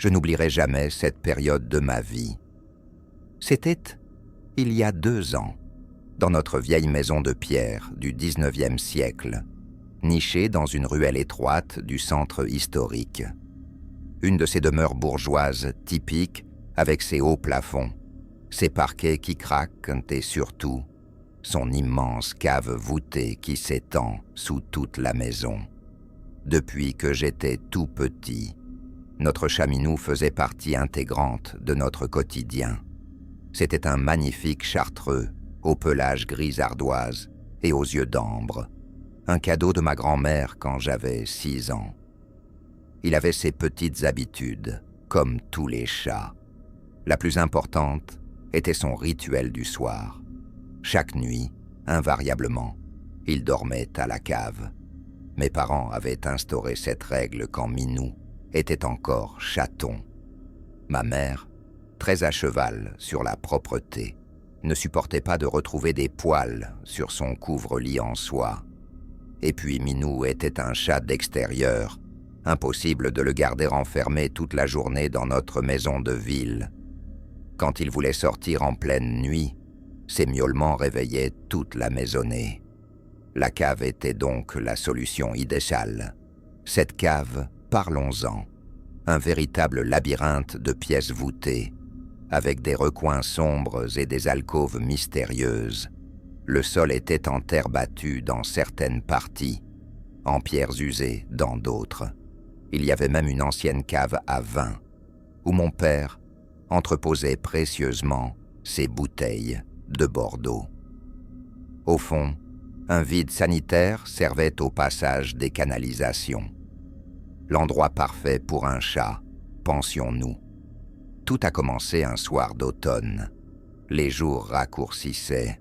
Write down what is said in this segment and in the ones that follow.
Je n'oublierai jamais cette période de ma vie. C'était il y a 2 ans, dans notre vieille maison de pierre du 19e siècle, nichée dans une ruelle étroite du centre historique. Une de ces demeures bourgeoises typiques avec ses hauts plafonds, ses parquets qui craquent et surtout son immense cave voûtée qui s'étend sous toute la maison. Depuis que j'étais tout petit, notre chaminou faisait partie intégrante de notre quotidien. C'était un magnifique chartreux, au pelage gris ardoise et aux yeux d'ambre, un cadeau de ma grand-mère quand j'avais 6 ans. Il avait ses petites habitudes, comme tous les chats. La plus importante était son rituel du soir. Chaque nuit, invariablement, il dormait à la cave. Mes parents avaient instauré cette règle quand Minou était encore chaton. Ma mère, très à cheval sur la propreté, ne supportait pas de retrouver des poils sur son couvre-lit en soie. Et puis Minou était un chat d'extérieur, impossible de le garder enfermé toute la journée dans notre maison de ville. Quand il voulait sortir en pleine nuit, ses miaulements réveillaient toute la maisonnée. La cave était donc la solution idéale. Cette cave, parlons-en, un véritable labyrinthe de pièces voûtées, avec des recoins sombres et des alcôves mystérieuses. Le sol était en terre battue dans certaines parties, en pierres usées dans d'autres. Il y avait même une ancienne cave à vin, où mon père entreposait précieusement ses bouteilles de Bordeaux. Au fond, un vide sanitaire servait au passage des canalisations. L'endroit parfait pour un chat, pensions-nous. Tout a commencé un soir d'automne. Les jours raccourcissaient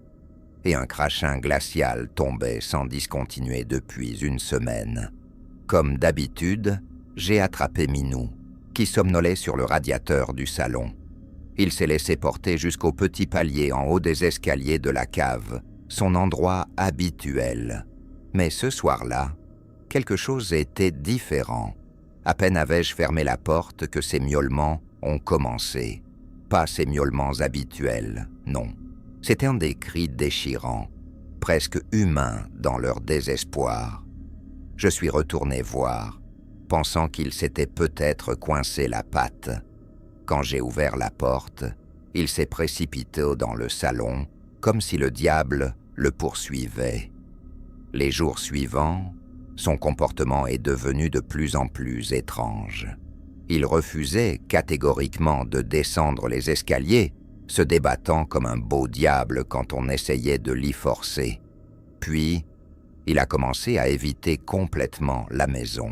et un crachin glacial tombait sans discontinuer depuis une semaine. Comme d'habitude, j'ai attrapé Minou, qui somnolait sur le radiateur du salon. Il s'est laissé porter jusqu'au petit palier en haut des escaliers de la cave, son endroit habituel. Mais ce soir-là, quelque chose était différent. À peine avais-je fermé la porte que ses miaulements ont commencé. Pas ces miaulements habituels, non. C'étaient des cris déchirants, presque humains dans leur désespoir. Je suis retourné voir, pensant qu'il s'était peut-être coincé la patte. Quand j'ai ouvert la porte, il s'est précipité dans le salon, comme si le diable le poursuivait. Les jours suivants, son comportement est devenu de plus en plus étrange. Il refusait catégoriquement de descendre les escaliers, se débattant comme un beau diable quand on essayait de l'y forcer. Puis, il a commencé à éviter complètement la maison.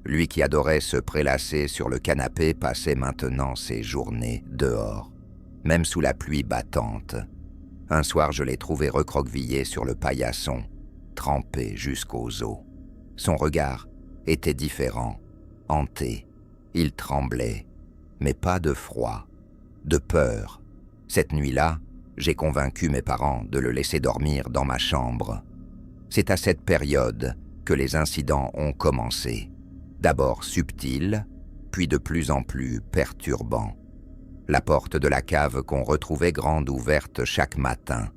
Lui qui adorait se prélasser sur le canapé passait maintenant ses journées dehors, même sous la pluie battante. Un soir, je l'ai trouvé recroquevillé sur le paillasson, trempé jusqu'aux os. Son regard était différent, hanté. Il tremblait, mais pas de froid, de peur. Cette nuit-là, j'ai convaincu mes parents de le laisser dormir dans ma chambre. C'est à cette période que les incidents ont commencé. D'abord subtils, puis de plus en plus perturbants. La porte de la cave qu'on retrouvait grande ouverte chaque matin,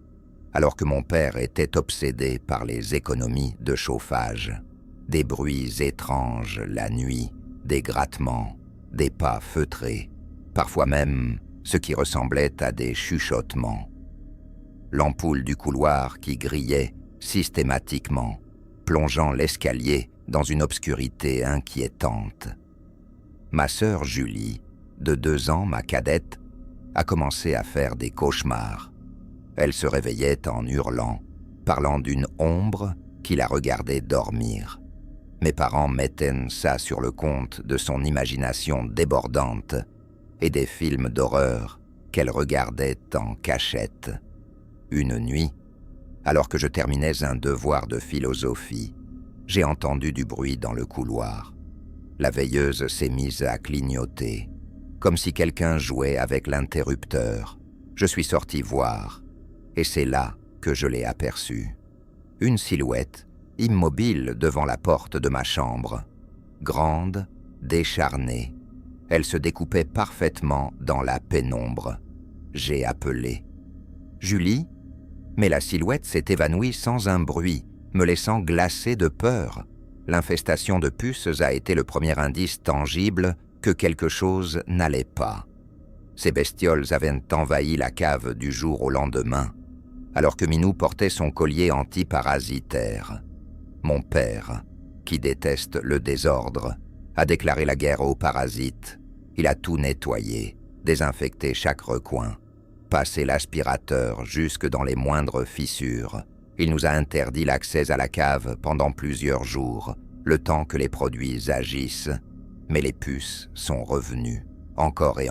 alors que mon père était obsédé par les économies de chauffage. Des bruits étranges la nuit, des grattements, des pas feutrés, parfois même ce qui ressemblait à des chuchotements. L'ampoule du couloir qui grillait systématiquement, plongeant l'escalier dans une obscurité inquiétante. Ma sœur Julie, de 2 ans, ma cadette, a commencé à faire des cauchemars. Elle se réveillait en hurlant, parlant d'une ombre qui la regardait dormir. Mes parents mettaient ça sur le compte de son imagination débordante et des films d'horreur qu'elle regardait en cachette. Une nuit, alors que je terminais un devoir de philosophie, j'ai entendu du bruit dans le couloir. La veilleuse s'est mise à clignoter, comme si quelqu'un jouait avec l'interrupteur. Je suis sorti voir, et c'est là que je l'ai aperçu. Une silhouette, immobile devant la porte de ma chambre, grande, décharnée, Elle se découpait parfaitement dans la pénombre. J'ai appelé. Julie, mais la silhouette s'est évanouie sans un bruit, me laissant glacé de peur. L'infestation de puces a été le premier indice tangible que quelque chose n'allait pas. Ces bestioles avaient envahi la cave du jour au lendemain, alors que Minou portait son collier antiparasitaire. Mon père, qui déteste le désordre, a déclaré la guerre aux parasites. Il a tout nettoyé, désinfecté chaque recoin, passé l'aspirateur jusque dans les moindres fissures. Il nous a interdit l'accès à la cave pendant plusieurs jours, le temps que les produits agissent. Mais les puces sont revenues, encore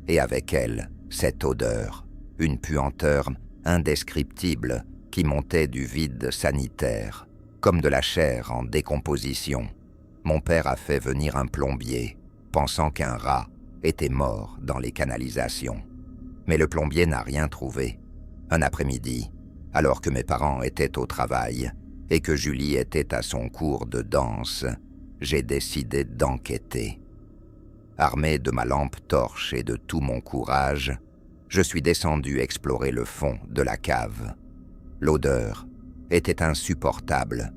et avec elles, cette odeur, une puanteur indescriptible qui montait du vide sanitaire, comme de la chair en décomposition. Mon père a fait venir un plombier, pensant qu'un rat était mort dans les canalisations. Mais le plombier n'a rien trouvé. Un après-midi, alors que mes parents étaient au travail et que Julie était à son cours de danse, j'ai décidé d'enquêter. Armé de ma lampe torche et de tout mon courage, je suis descendu explorer le fond de la cave. L'odeur était insupportable.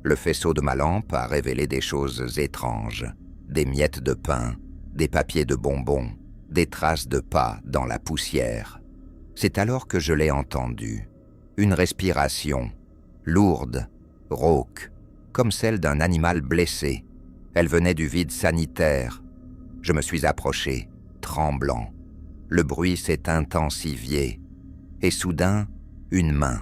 Le faisceau de ma lampe a révélé des choses étranges, des miettes de pain, des papiers de bonbons, des traces de pas dans la poussière. C'est alors que je l'ai entendu. Une respiration, lourde, rauque, comme celle d'un animal blessé. Elle venait du vide sanitaire. Je me suis approché, tremblant. Le bruit s'est intensifié. Et soudain, une main,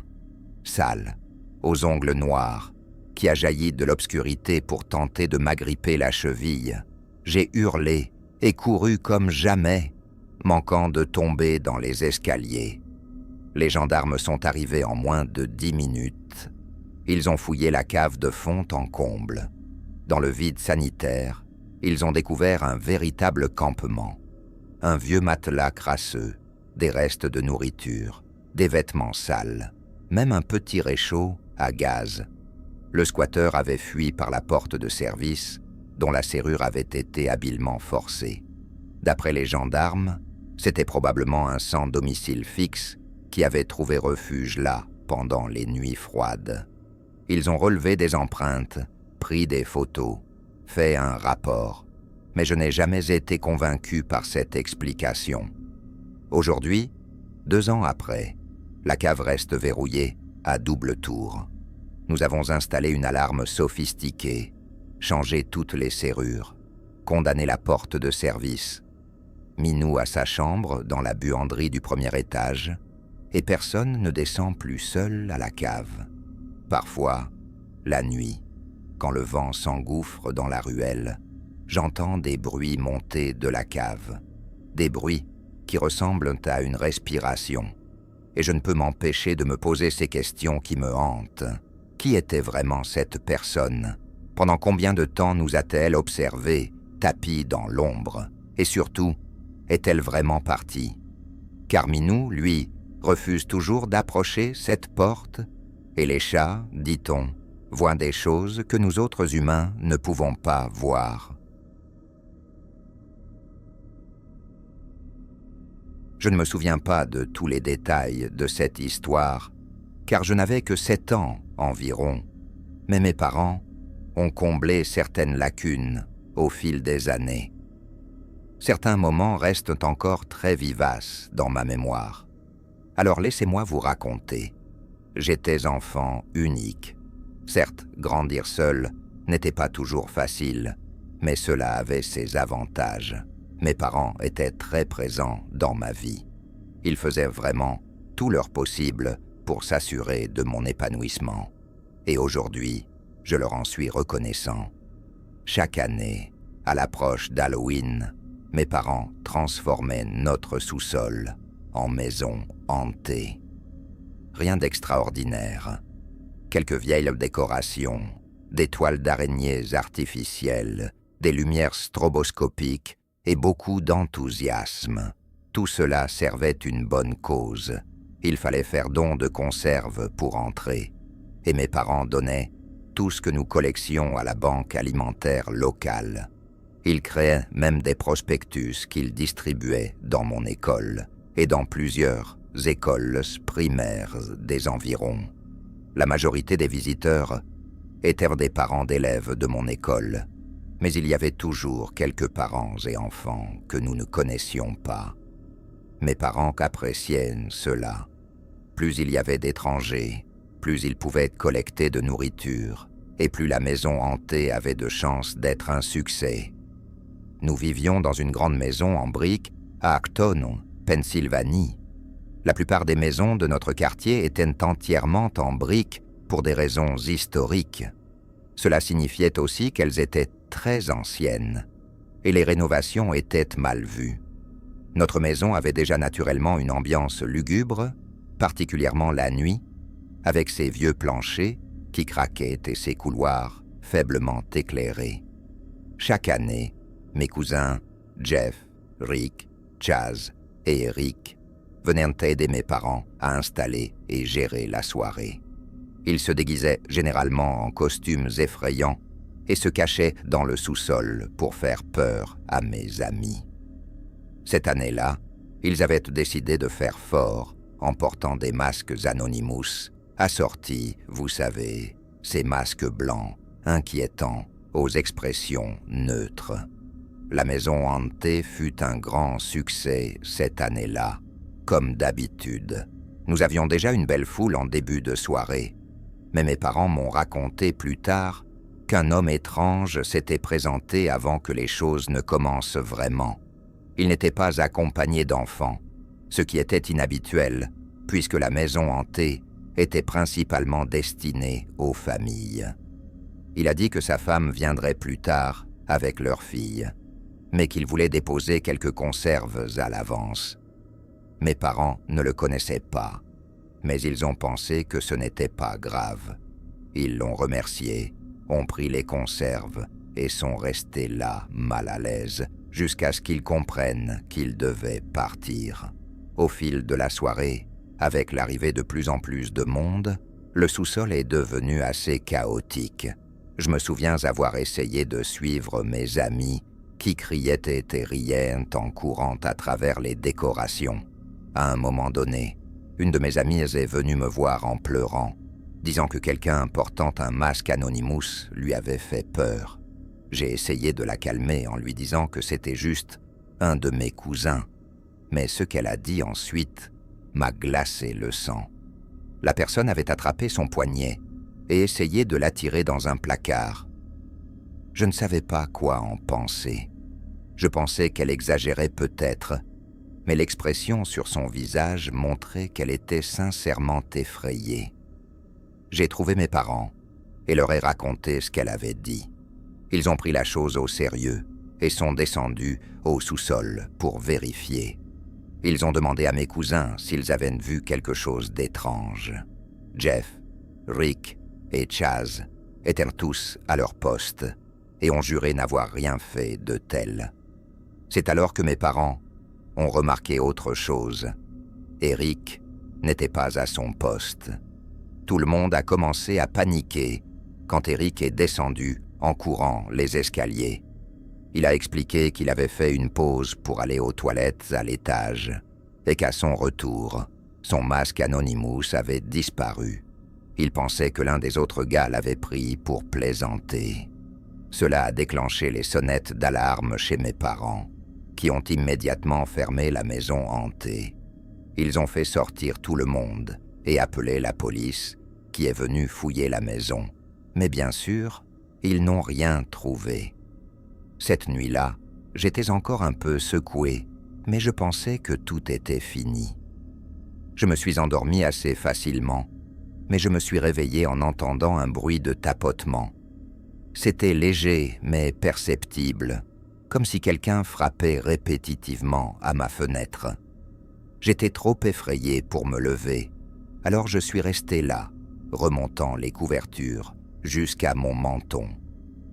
sale, aux ongles noirs, qui a jailli de l'obscurité pour tenter de m'agripper la cheville. J'ai hurlé et couru comme jamais, manquant de tomber dans les escaliers. Les gendarmes sont arrivés en moins de 10 minutes. Ils ont fouillé la cave de fond en comble. Dans le vide sanitaire, ils ont découvert un véritable campement. Un vieux matelas crasseux, des restes de nourriture, des vêtements sales, même un petit réchaud à gaz. Le squatteur avait fui par la porte de service, dont la serrure avait été habilement forcée. D'après les gendarmes, c'était probablement un sans domicile fixe qui avait trouvé refuge là pendant les nuits froides. Ils ont relevé des empreintes, pris des photos, fait un rapport, mais je n'ai jamais été convaincu par cette explication. Aujourd'hui, 2 ans après, la cave reste verrouillée à double tour. Nous avons installé une alarme sophistiquée, changé toutes les serrures, condamné la porte de service, Minou à sa chambre dans la buanderie du premier étage, et personne ne descend plus seul à la cave. Parfois, la nuit, quand le vent s'engouffre dans la ruelle, j'entends des bruits monter de la cave, des bruits qui ressemblent à une respiration, et je ne peux m'empêcher de me poser ces questions qui me hantent. Qui était vraiment cette personne? Pendant combien de temps nous a-t-elle observés, tapis dans l'ombre? Et surtout, est-elle vraiment partie? Car Minou, lui, refuse toujours d'approcher cette porte, et les chats, dit-on, voient des choses que nous autres humains ne pouvons pas voir. Je ne me souviens pas de tous les détails de cette histoire, car je n'avais que 7 ans environ, mais mes parents ont comblé certaines lacunes au fil des années. Certains moments restent encore très vivaces dans ma mémoire. Alors laissez-moi vous raconter. J'étais enfant unique. Certes, grandir seul n'était pas toujours facile, mais cela avait ses avantages. Mes parents étaient très présents dans ma vie. Ils faisaient vraiment tout leur possible pour s'assurer de mon épanouissement. Et aujourd'hui, je leur en suis reconnaissant. Chaque année, à l'approche d'Halloween, mes parents transformaient notre sous-sol en maison hantée. Rien d'extraordinaire. Quelques vieilles décorations, des toiles d'araignées artificielles, des lumières stroboscopiques et beaucoup d'enthousiasme. Tout cela servait une bonne cause. Il fallait faire don de conserves pour entrer, et mes parents donnaient tout ce que nous collections à la banque alimentaire locale. Il créait même des prospectus qu'il distribuait dans mon école et dans plusieurs écoles primaires des environs. La majorité des visiteurs étaient des parents d'élèves de mon école, mais il y avait toujours quelques parents et enfants que nous ne connaissions pas. Mes parents appréciaient cela. Plus il y avait d'étrangers, plus ils pouvaient collecter de nourriture, et plus la maison hantée avait de chances d'être un succès. Nous vivions dans une grande maison en briques à Acton, Pennsylvanie. La plupart des maisons de notre quartier étaient entièrement en briques pour des raisons historiques. Cela signifiait aussi qu'elles étaient très anciennes, et les rénovations étaient mal vues. Notre maison avait déjà naturellement une ambiance lugubre, particulièrement la nuit, avec ses vieux planchers qui craquaient et ses couloirs faiblement éclairés. Chaque année, mes cousins Jeff, Rick, Chaz et Eric venaient aider mes parents à installer et gérer la soirée. Ils se déguisaient généralement en costumes effrayants et se cachaient dans le sous-sol pour faire peur à mes amis. Cette année-là, ils avaient décidé de faire fort en portant des masques Anonymous, assortis, vous savez, ces masques blancs, inquiétants, aux expressions neutres. La maison hantée fut un grand succès cette année-là, comme d'habitude. Nous avions déjà une belle foule en début de soirée, mais mes parents m'ont raconté plus tard qu'un homme étrange s'était présenté avant que les choses ne commencent vraiment. Il n'était pas accompagné d'enfants, ce qui était inhabituel, puisque la maison hantée était principalement destinée aux familles. Il a dit que sa femme viendrait plus tard avec leur fille, mais qu'il voulait déposer quelques conserves à l'avance. Mes parents ne le connaissaient pas, mais ils ont pensé que ce n'était pas grave. Ils l'ont remercié, ont pris les conserves et sont restés là, mal à l'aise, jusqu'à ce qu'ils comprennent qu'ils devaient partir. Au fil de la soirée, avec l'arrivée de plus en plus de monde, le sous-sol est devenu assez chaotique. Je me souviens avoir essayé de suivre mes amis qui criaient et riaient en courant à travers les décorations. À un moment donné, une de mes amies est venue me voir en pleurant, disant que quelqu'un portant un masque Anonymous lui avait fait peur. J'ai essayé de la calmer en lui disant que c'était juste un de mes cousins, mais ce qu'elle a dit ensuite m'a glacé le sang. La personne avait attrapé son poignet et essayé de l'attirer dans un placard. Je ne savais pas quoi en penser. Je pensais qu'elle exagérait peut-être, mais l'expression sur son visage montrait qu'elle était sincèrement effrayée. J'ai trouvé mes parents et leur ai raconté ce qu'elle avait dit. Ils ont pris la chose au sérieux et sont descendus au sous-sol pour vérifier. Ils ont demandé à mes cousins s'ils avaient vu quelque chose d'étrange. Jeff, Rick et Chaz étaient tous à leur poste et ont juré n'avoir rien fait de tel. C'est alors que mes parents ont remarqué autre chose. Eric n'était pas à son poste. Tout le monde a commencé à paniquer quand Eric est descendu en courant les escaliers. Il a expliqué qu'il avait fait une pause pour aller aux toilettes à l'étage et qu'à son retour, son masque Anonymous avait disparu. Il pensait que l'un des autres gars l'avait pris pour plaisanter. Cela a déclenché les sonnettes d'alarme chez mes parents, qui ont immédiatement fermé la maison hantée. Ils ont fait sortir tout le monde et appelé la police, qui est venue fouiller la maison. Mais bien sûr, ils n'ont rien trouvé. Cette nuit-là, j'étais encore un peu secoué, mais je pensais que tout était fini. Je me suis endormi assez facilement, mais je me suis réveillé en entendant un bruit de tapotement. C'était léger, mais perceptible, comme si quelqu'un frappait répétitivement à ma fenêtre. J'étais trop effrayé pour me lever, alors je suis resté là, remontant les couvertures jusqu'à mon menton,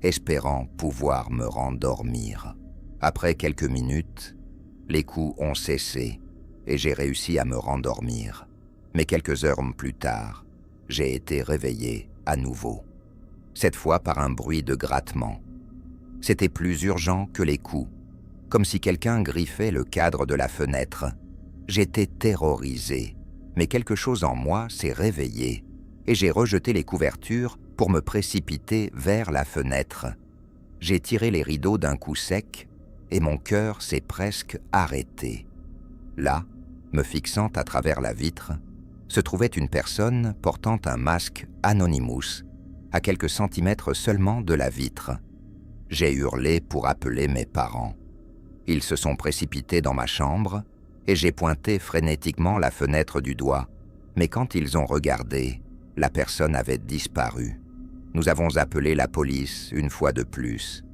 espérant pouvoir me rendormir. Après quelques minutes, les coups ont cessé et j'ai réussi à me rendormir. Mais quelques heures plus tard, j'ai été réveillé à nouveau, cette fois par un bruit de grattement. C'était plus urgent que les coups, comme si quelqu'un griffait le cadre de la fenêtre. J'étais terrorisé, mais quelque chose en moi s'est réveillé et j'ai rejeté les couvertures pour me précipiter vers la fenêtre. J'ai tiré les rideaux d'un coup sec et mon cœur s'est presque arrêté. Là, me fixant à travers la vitre, se trouvait une personne portant un masque Anonymous, à quelques centimètres seulement de la vitre. J'ai hurlé pour appeler mes parents. Ils se sont précipités dans ma chambre et j'ai pointé frénétiquement la fenêtre du doigt. Mais quand ils ont regardé, la personne avait disparu. Nous avons appelé la police une fois de plus,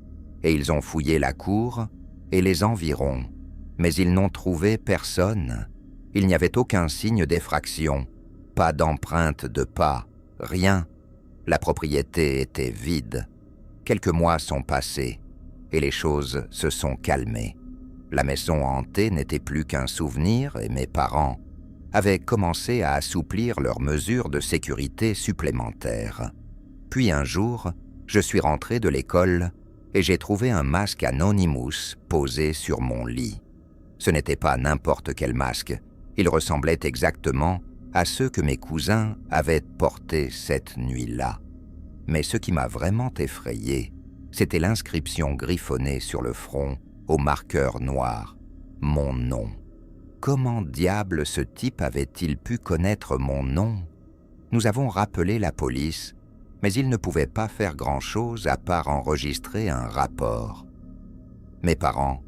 et ils ont fouillé la cour et les environs, mais ils n'ont trouvé personne. Il n'y avait aucun signe d'effraction, pas d'empreinte de pas, rien. La propriété était vide. Quelques mois sont passés, et les choses se sont calmées. La maison hantée n'était plus qu'un souvenir et mes parents avaient commencé à assouplir leurs mesures de sécurité supplémentaires. Puis un jour, je suis rentré de l'école et j'ai trouvé un masque Anonymous posé sur mon lit. Ce n'était pas n'importe quel masque, il ressemblait exactement à ceux que mes cousins avaient portés cette nuit-là. Mais ce qui m'a vraiment effrayé, c'était l'inscription griffonnée sur le front au marqueur noir, mon nom. Comment diable ce type avait-il pu connaître mon nom? Nous avons rappelé la police, mais il ne pouvait pas faire grand-chose à part enregistrer un rapport. Mes parents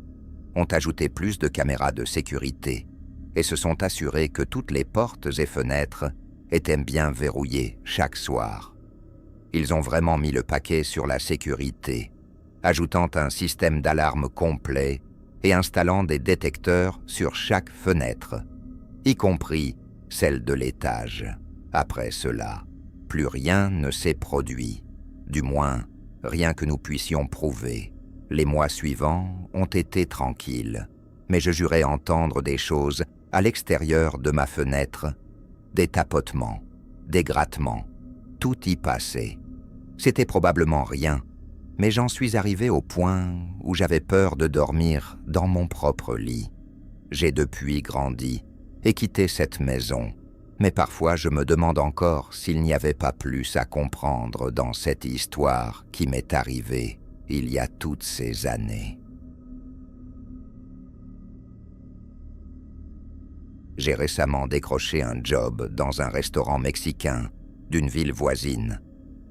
ont ajouté plus de caméras de sécurité et se sont assurés que toutes les portes et fenêtres étaient bien verrouillées chaque soir. Ils ont vraiment mis le paquet sur la sécurité, ajoutant un système d'alarme complet et installant des détecteurs sur chaque fenêtre, y compris celle de l'étage. Après cela, plus rien ne s'est produit, du moins rien que nous puissions prouver. Les mois suivants ont été tranquilles, mais je jurais entendre des choses à l'extérieur de ma fenêtre, des tapotements, des grattements, tout y passait. C'était probablement rien, mais j'en suis arrivé au point où j'avais peur de dormir dans mon propre lit. J'ai depuis grandi et quitté cette maison, mais parfois je me demande encore s'il n'y avait pas plus à comprendre dans cette histoire qui m'est arrivée il y a toutes ces années. J'ai récemment décroché un job dans un restaurant mexicain d'une ville voisine.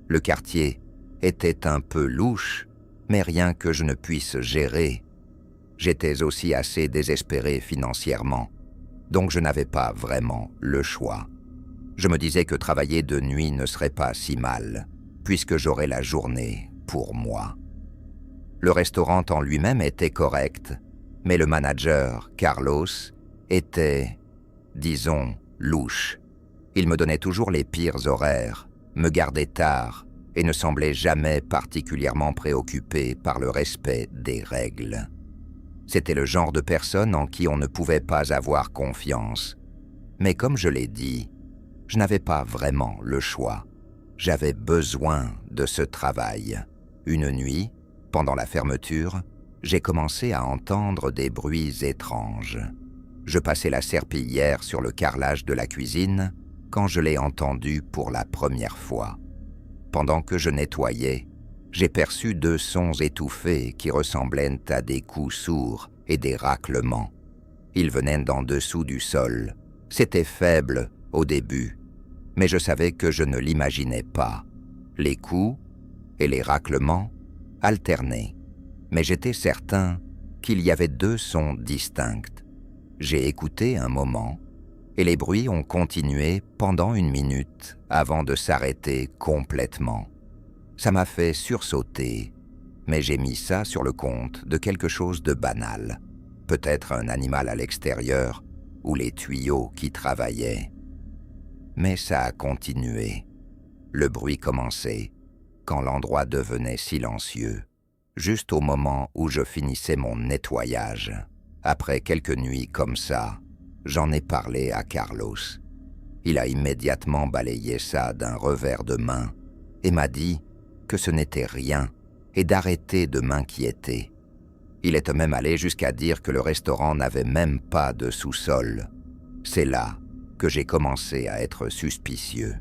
Le quartier était un peu louche, mais rien que je ne puisse gérer. J'étais aussi assez désespéré financièrement, donc je n'avais pas vraiment le choix. Je me disais que travailler de nuit ne serait pas si mal, puisque j'aurais la journée pour moi. Le restaurant en lui-même était correct, mais le manager, Carlos, était, disons, louche. Il me donnait toujours les pires horaires, me gardait tard et ne semblait jamais particulièrement préoccupé par le respect des règles. C'était le genre de personne en qui on ne pouvait pas avoir confiance. Mais comme je l'ai dit, je n'avais pas vraiment le choix. J'avais besoin de ce travail. Une nuit, pendant la fermeture, j'ai commencé à entendre des bruits étranges. Je passais la serpillière sur le carrelage de la cuisine quand je l'ai entendu pour la première fois. Pendant que je nettoyais, j'ai perçu 2 sons étouffés qui ressemblaient à des coups sourds et des raclements. Ils venaient d'en dessous du sol. C'était faible au début, mais je savais que je ne l'imaginais pas. Les coups et les raclements alternaient, mais j'étais certain qu'il y avait 2 sons distincts. J'ai écouté un moment, et les bruits ont continué pendant 1 minute avant de s'arrêter complètement. Ça m'a fait sursauter, mais j'ai mis ça sur le compte de quelque chose de banal. Peut-être un animal à l'extérieur ou les tuyaux qui travaillaient. Mais ça a continué. Le bruit commençait quand l'endroit devenait silencieux, juste au moment où je finissais mon nettoyage. Après quelques nuits comme ça, j'en ai parlé à Carlos. Il a immédiatement balayé ça d'un revers de main et m'a dit que ce n'était rien et d'arrêter de m'inquiéter. Il est même allé jusqu'à dire que le restaurant n'avait même pas de sous-sol. C'est là que j'ai commencé à être suspicieux.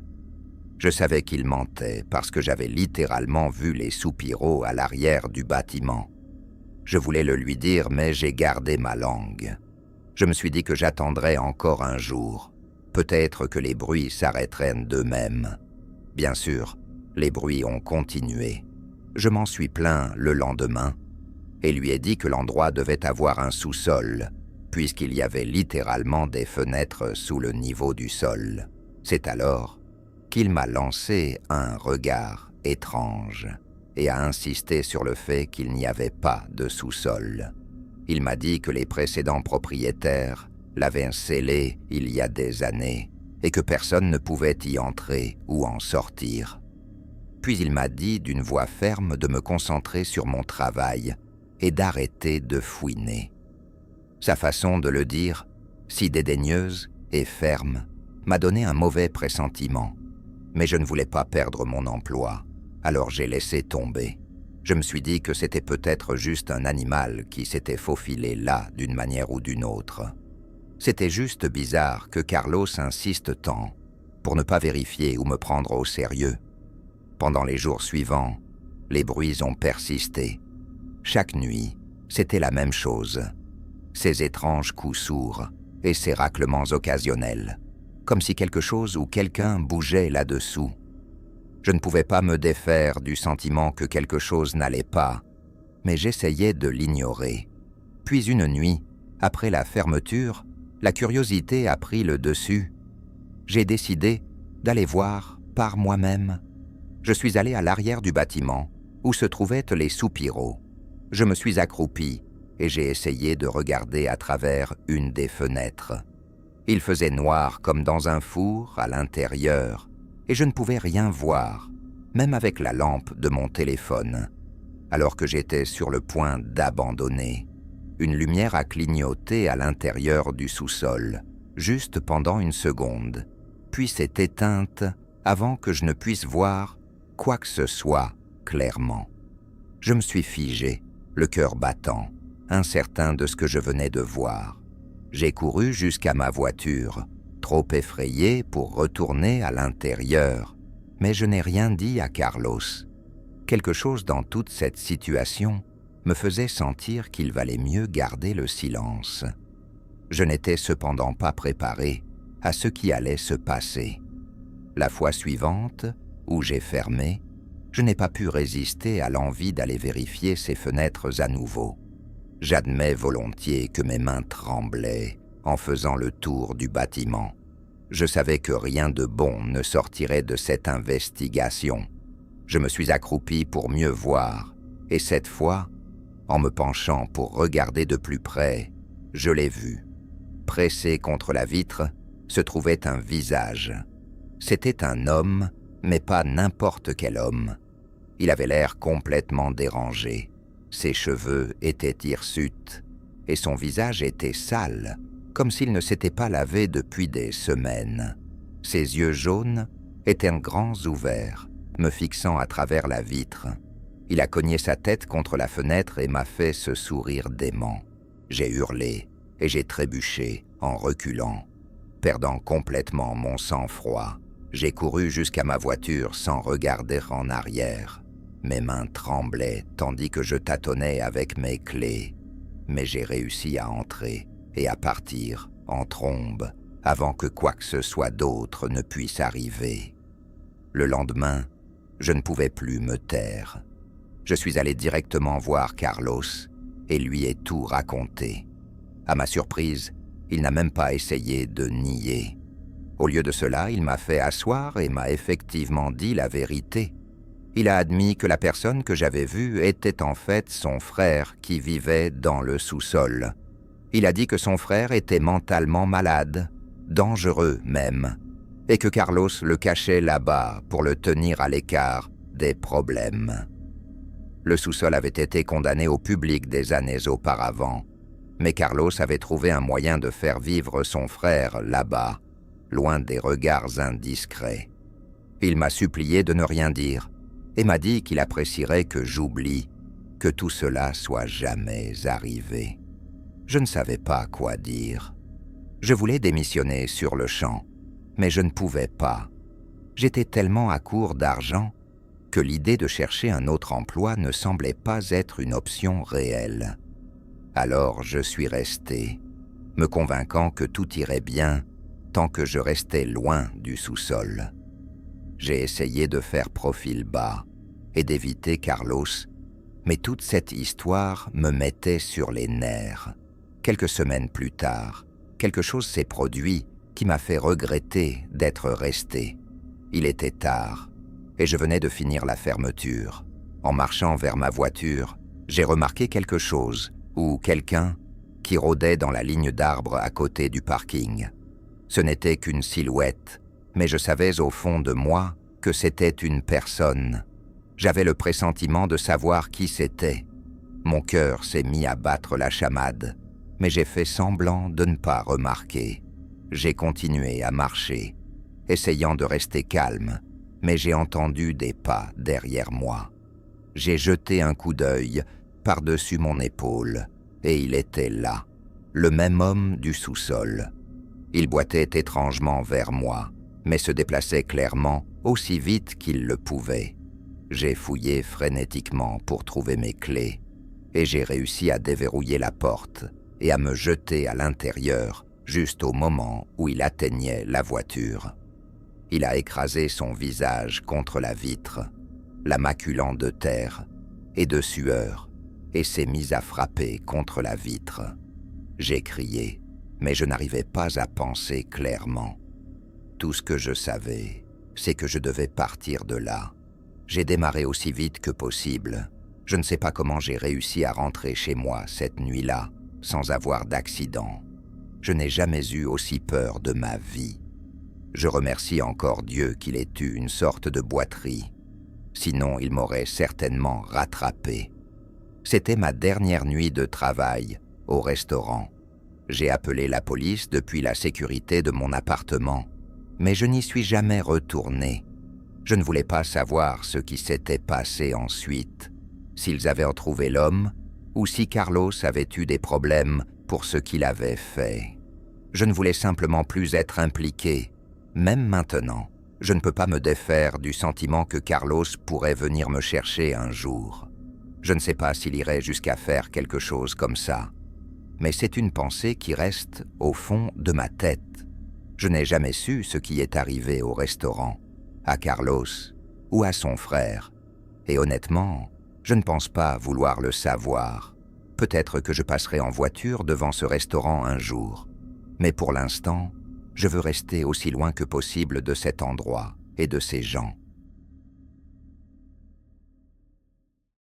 Je savais qu'il mentait parce que j'avais littéralement vu les soupiraux à l'arrière du bâtiment. Je voulais le lui dire, mais j'ai gardé ma langue. Je me suis dit que j'attendrais encore un jour. Peut-être que les bruits s'arrêteraient d'eux-mêmes. Bien sûr, les bruits ont continué. Je m'en suis plaint le lendemain et lui ai dit que l'endroit devait avoir un sous-sol, puisqu'il y avait littéralement des fenêtres sous le niveau du sol. C'est alors qu'il m'a lancé un regard étrange et a insisté sur le fait qu'il n'y avait pas de sous-sol. Il m'a dit que les précédents propriétaires l'avaient scellé il y a des années et que personne ne pouvait y entrer ou en sortir. Puis il m'a dit d'une voix ferme de me concentrer sur mon travail et d'arrêter de fouiner. Sa façon de le dire, si dédaigneuse et ferme, m'a donné un mauvais pressentiment. Mais je ne voulais pas perdre mon emploi, alors j'ai laissé tomber. Je me suis dit que c'était peut-être juste un animal qui s'était faufilé là d'une manière ou d'une autre. C'était juste bizarre que Carlos insiste tant pour ne pas vérifier ou me prendre au sérieux. Pendant les jours suivants, les bruits ont persisté. Chaque nuit, c'était la même chose. Ces étranges coups sourds et ces raclements occasionnels, comme si quelque chose ou quelqu'un bougeait là-dessous. Je ne pouvais pas me défaire du sentiment que quelque chose n'allait pas, mais j'essayais de l'ignorer. Puis une nuit, après la fermeture, la curiosité a pris le dessus. J'ai décidé d'aller voir par moi-même. Je suis allé à l'arrière du bâtiment, où se trouvaient les soupiraux. Je me suis accroupi et j'ai essayé de regarder à travers une des fenêtres. Il faisait noir comme dans un four à l'intérieur, et je ne pouvais rien voir, même avec la lampe de mon téléphone. Alors que j'étais sur le point d'abandonner, une lumière a clignoté à l'intérieur du sous-sol, juste pendant une seconde, puis s'est éteinte avant que je ne puisse voir quoi que ce soit clairement. Je me suis figé, le cœur battant, incertain de ce que je venais de voir. J'ai couru jusqu'à ma voiture, trop effrayé pour retourner à l'intérieur, mais je n'ai rien dit à Carlos. Quelque chose dans toute cette situation me faisait sentir qu'il valait mieux garder le silence. Je n'étais cependant pas préparé à ce qui allait se passer. La fois suivante, où j'ai fermé, je n'ai pas pu résister à l'envie d'aller vérifier ces fenêtres à nouveau. J'admets volontiers que mes mains tremblaient en faisant le tour du bâtiment. Je savais que rien de bon ne sortirait de cette investigation. Je me suis accroupi pour mieux voir, et cette fois, en me penchant pour regarder de plus près, je l'ai vu. Pressé contre la vitre, se trouvait un visage. C'était un homme, mais pas n'importe quel homme. Il avait l'air complètement dérangé. Ses cheveux étaient hirsutes, et son visage était sale, comme s'il ne s'était pas lavé depuis des semaines. Ses yeux jaunes étaient grands ouverts, me fixant à travers la vitre. Il a cogné sa tête contre la fenêtre et m'a fait ce sourire dément. J'ai hurlé et j'ai trébuché en reculant, perdant complètement mon sang-froid. J'ai couru jusqu'à ma voiture sans regarder en arrière. Mes mains tremblaient tandis que je tâtonnais avec mes clés, mais j'ai réussi à entrer et à partir en trombe avant que quoi que ce soit d'autre ne puisse arriver. Le lendemain, je ne pouvais plus me taire. Je suis allé directement voir Carlos et lui ai tout raconté. À ma surprise, il n'a même pas essayé de nier. Au lieu de cela, il m'a fait asseoir et m'a effectivement dit la vérité. Il a admis que la personne que j'avais vue était en fait son frère qui vivait dans le sous-sol. Il a dit que son frère était mentalement malade, dangereux même, et que Carlos le cachait là-bas pour le tenir à l'écart des problèmes. Le sous-sol avait été condamné au public des années auparavant, mais Carlos avait trouvé un moyen de faire vivre son frère là-bas, loin des regards indiscrets. Il m'a supplié de ne rien dire, et m'a dit qu'il apprécierait que j'oublie que tout cela soit jamais arrivé. Je ne savais pas quoi dire. Je voulais démissionner sur le champ, mais je ne pouvais pas. J'étais tellement à court d'argent que l'idée de chercher un autre emploi ne semblait pas être une option réelle. Alors je suis resté, me convainquant que tout irait bien tant que je restais loin du sous-sol. J'ai essayé de faire profil bas et d'éviter Carlos, mais toute cette histoire me mettait sur les nerfs. Quelques semaines plus tard, quelque chose s'est produit qui m'a fait regretter d'être resté. Il était tard, et je venais de finir la fermeture. En marchant vers ma voiture, j'ai remarqué quelque chose, ou quelqu'un, qui rôdait dans la ligne d'arbres à côté du parking. Ce n'était qu'une silhouette, mais je savais au fond de moi que c'était une personne. J'avais le pressentiment de savoir qui c'était. Mon cœur s'est mis à battre la chamade, mais j'ai fait semblant de ne pas remarquer. J'ai continué à marcher, essayant de rester calme, mais j'ai entendu des pas derrière moi. J'ai jeté un coup d'œil par-dessus mon épaule, et il était là, le même homme du sous-sol. Il boitait étrangement vers moi, mais se déplaçait clairement aussi vite qu'il le pouvait. J'ai fouillé frénétiquement pour trouver mes clés, et j'ai réussi à déverrouiller la porte et à me jeter à l'intérieur juste au moment où il atteignait la voiture. Il a écrasé son visage contre la vitre, la maculant de terre et de sueur, et s'est mis à frapper contre la vitre. J'ai crié, mais je n'arrivais pas à penser clairement. Tout ce que je savais, c'est que je devais partir de là. J'ai démarré aussi vite que possible. Je ne sais pas comment j'ai réussi à rentrer chez moi cette nuit-là, sans avoir d'accident. Je n'ai jamais eu aussi peur de ma vie. Je remercie encore Dieu qu'il ait eu une sorte de boîterie. Sinon, il m'aurait certainement rattrapé. C'était ma dernière nuit de travail au restaurant. J'ai appelé la police depuis la sécurité de mon appartement, mais je n'y suis jamais retourné. Je ne voulais pas savoir ce qui s'était passé ensuite, s'ils avaient retrouvé l'homme ou si Carlos avait eu des problèmes pour ce qu'il avait fait. Je ne voulais simplement plus être impliqué. Même maintenant, je ne peux pas me défaire du sentiment que Carlos pourrait venir me chercher un jour. Je ne sais pas s'il irait jusqu'à faire quelque chose comme ça, mais c'est une pensée qui reste au fond de ma tête. Je n'ai jamais su ce qui est arrivé au restaurant, à Carlos ou à son frère, et honnêtement, je ne pense pas vouloir le savoir. Peut-être que je passerai en voiture devant ce restaurant un jour, mais pour l'instant, je veux rester aussi loin que possible de cet endroit et de ces gens.